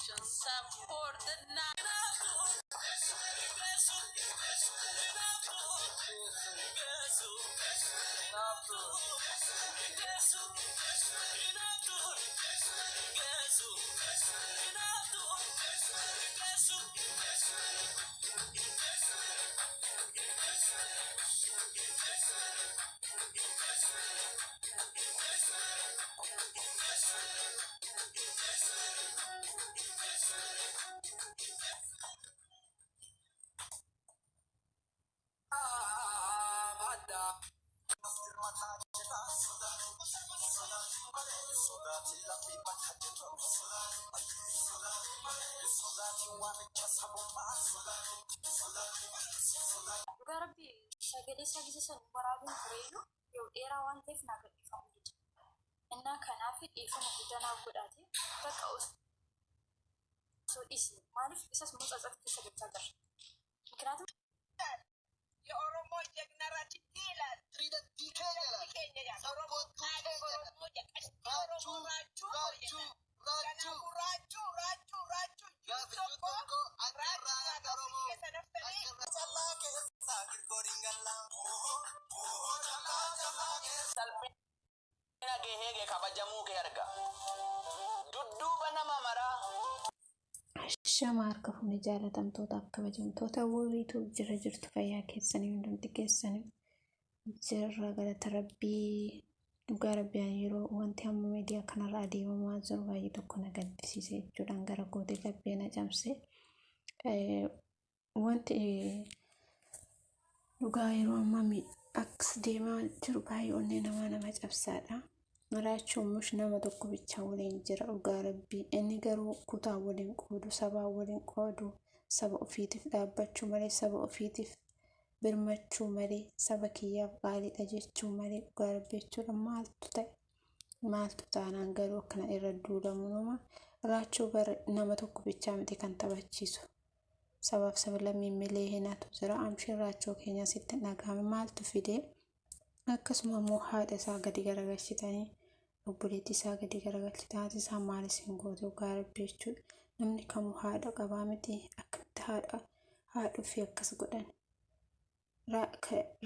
Support the night. Garbi sagalee sagisan waraabin tureeyyu yoo dheeraa waan ta'eef naa gadhiifamu dida. Innaa kanaaf dhiifama guddanaa godhate bakka osoo dhiisne maaliif isas muuxaxat keessa gochaa jira. ምክንያቱም የኦሮሞ ጀግናራች ይላል Shamarka fuuni jaalatamtoota akka kabajamtoota waliitu jira jirtu fayyaa keessanii hundumti keessanii jirra galata rabbii dhugaa rabbiin yeroo wanti hamma miidiyaa kanarra adeemamaa jiru baay'ee tokko na gaddisiise jechuudhaan gara gootii rabbii na cabse wanti dhugaa yeroo amma akkas deemaa jiru baay'ee onnee nama cabsaadha. Maraachuun mush nama tokko bicha waliin jira dhugaa rabbii inni garuu kutaa waliin qoodu sabaa waliin qoodu saba ofiitiif dhaabbachuu malee saba ofiitiif birmachuu malee saba kiyyaaf qaaliidha jechuu malee dhugaa rabbii jechuudha maaltu taanaan garuu akkana irra duulamu nama raachuu bara nama tokko bichaa miti kan taphachiisu sabaaf sablammii milee hinatu jira amshii raachuu keenya sitti dhagahame maaltu fide akkasuma immoo haadha isaa gadi garagalchitanii obboleettii isaa gadi garagalchitanii haati isaa maalis hin goote dhugaa rabbii jechuudha namni kamuu haadha qabaa miti akkamitti haadha fi akkas godhan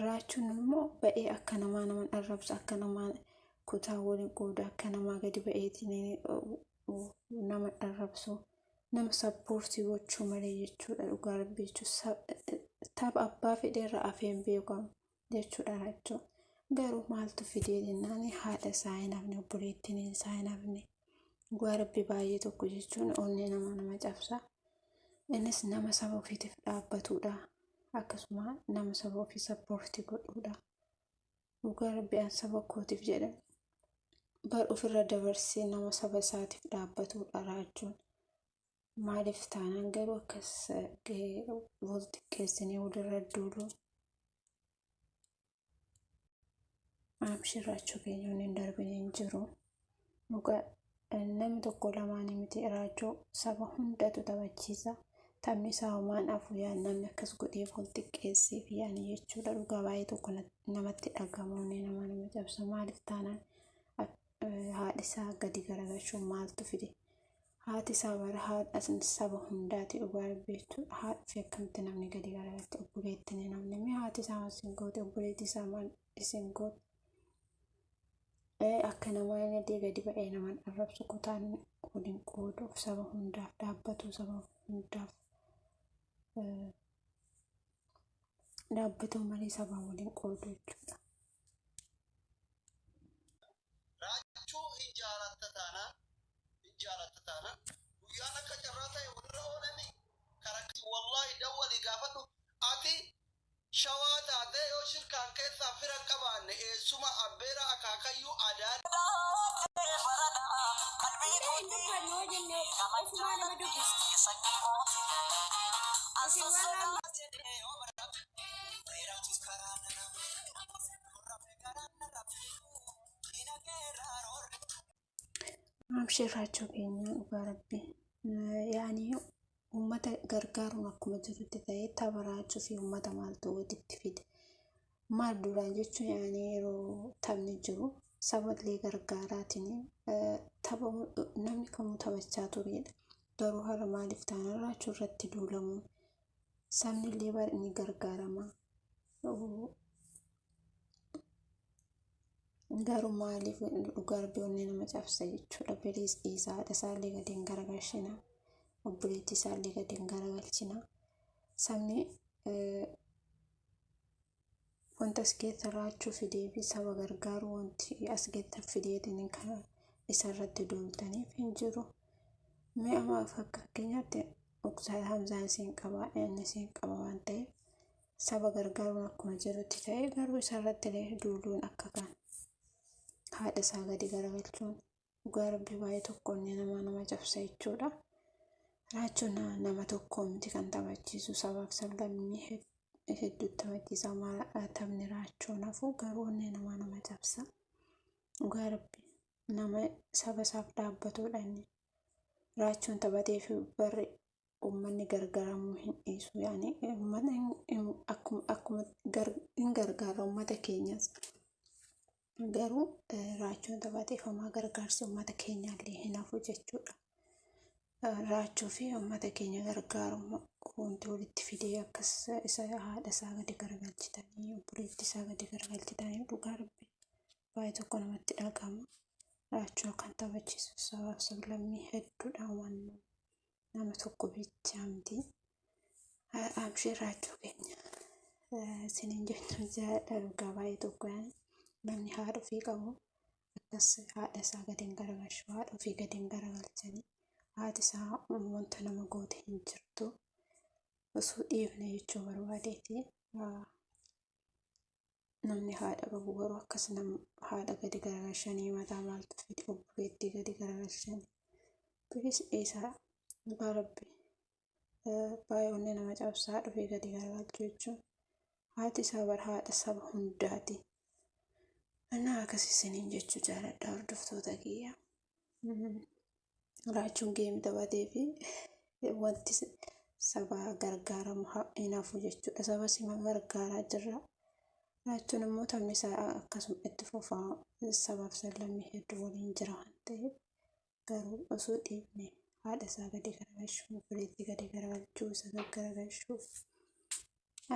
raachuun immoo ba'ee akka namaa nama arrabsu akka namaa kutaa waliin qoodu akka namaa gadi ba'eetiin nama arrabsu nama sappoortii gochuu malee jechuudha dhugaa rabbii jechuudha tapha abbaa fedheerra afeen beekamu jechuudha raachuu garuu maaltu fidee jennaan haadha isaa hin hafne obboleettiin isaa hin hafne dhugaa rabbii baay'ee tokko jechuun onnee nama cabsa innis nama saba ofiitiif dhaabbatudha akkasuma nama saba ofii sappoortii godhudha dhugaa rabbii an saba kootiif jedhan bar ofirra dabarsee nama saba isaatiif dhaabbatudha raachuun maaliif taanaan garuu akkas walti keessanii walirra duuluun Amshiraachuu keenya hin darbine hin jiru. Namni tokko lamaanii miti raachuu saba hundatu taphachiisa. Taphni isaa homaan afuu yaan namni akkas godheef walti qeesseef yaani jechuudha. Dhugaa baay'ee tokko namatti dhagahamuun nama cabsa maaliif taanaan haadhi isaa gadi garagalchuun maaltu fide. Haati isaa bara haadha saba hundaati dhugaa rabbii jechuudha. Haadha fi akkamitti namni gadi garagalcha obboleettiin namni haati isaa isin goote obboleettii isaa maal isin goote. Akka namaa gadi ba'ee naman arrabsu kutaan waliin qooduuf saba hundaaf dhaabbatu saba hundaaf dhaabbatu malee saba waliin qoodu jechuudha. Raachuu hin jaalatta taana guyyaan akka carraa ta'e warra oolani karakti wallahi dawwali gaafatu ati shawaa taatee yoo shirkaan keessaa fira qabaanne eessuma abbeera akaakayyuu adaan Amshiraachuu keenya dhugaa rabbii yaani ummata gargaaruun akkuma jirutti ta'ee tapha raachuu fi ummata maaltu walitti fide maal duraan jechuun yaani yeroo taphni jiru saballee gargaaraatiin tapha namni kamuu taphachaa turedha garuu hala maaliif taana raachuu irratti duulamu sabni illee bara inni gargaarama garuu maaliif dhugaa rabbii onnee nama cabsa jechuudha. Beliis dhiisaa haadha isaallee gadi hin garagalchina, obboleettii isaallee gadi hin garagalchina. Sabni wanta as keessa raachuu fidee fi saba gargaaruu wanti as keessa fideetiin kan isarratti duultaniif hin jiru. Mee amma fakkeenyaatti Uksaa Hamzaan isiin qaba, inni isiin qaba waan ta'eef saba gargaaruun akkuma jirutti ta'ee garuu isarratti illee duuluun akka kan haadha isaa gadi garagalchuun dhugaa rabbii baay'ee tokko inni nama cabsa jechuudha. Raachuun nama tokko miti kan taphachiisu sabaaf sablammii hedduu taphachiisa taphni raachuun hafu garuu inni nama cabsa. Dhugaa rabbii nama saba isaaf dhaabbatudha inni. Raachuun taphatee fi barri uummanni gargaaramuu hin dhiisu yaani akkuma hin gargaara uummata keenyas. Garuu raachuun taphatee homaa gargaarsi uummata keenyaallee hin hafu jechuudha. Raachuu fi uummata keenya gargaaru wanti walitti fidee akkas isa haadha isaa gadi garagalchitanii obboleettii isaa gadi garagalchitanii dhugaa rabbii baay'ee tokko namatti dhagahama. Raachuu kan taphachiisu sabaaf sablammii hedduudha waan nama tokko bichaa miti. Amshee raachuu keenya isiniin jechuun jaalladha dhugaa baay'ee tokko yaani namni haadha ofii qabu akkas haadha isaa gadi hin garagalchu, haadha ofii gadi hin garagalchanii haati isaa wanta nama goote hin jirtu osoo dhiifne jechuu barbaadeeti. Namni haadha qabu garuu akkas nama haadha gadi garagalchanii mataa maaltu fide obboleettii gadi garagalchanii bilis dhiisaa dhugaa rabbii baay'ee onnee nama cabsa haadha ofii gadi garagalchuu jechuun haati isaa bara haadha saba hundaati. Ana akkasii isiniin jechuu jaalladha hordoftoota kiyya. Raachuun geemii taphatee fi wanti saba gargaaramu hin hafu jechuudha. Saba sima gargaaraa jirra. Raachuun immoo taphni isaa akkasuma itti fufaa sabaaf sablammii hedduu waliin jira waan ta'eef garuu osoo dhiifne haadha isaa gadi garagalchuu, obboleettii gadi garagalchuu, isa gaggaragalchuu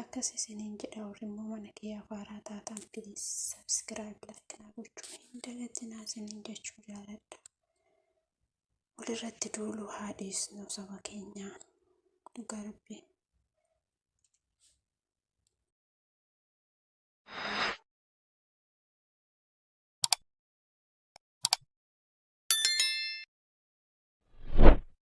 akkasii isiniin jedha. Warri immoo mana kiyyaa faaraa taatan piliis sabskiraayib laayikii gochuu hin dagatinaa isiniin jechuu jaalladha. Walirratti duuluu haa dhiisnu saba keenyaa dhugaa rabbii.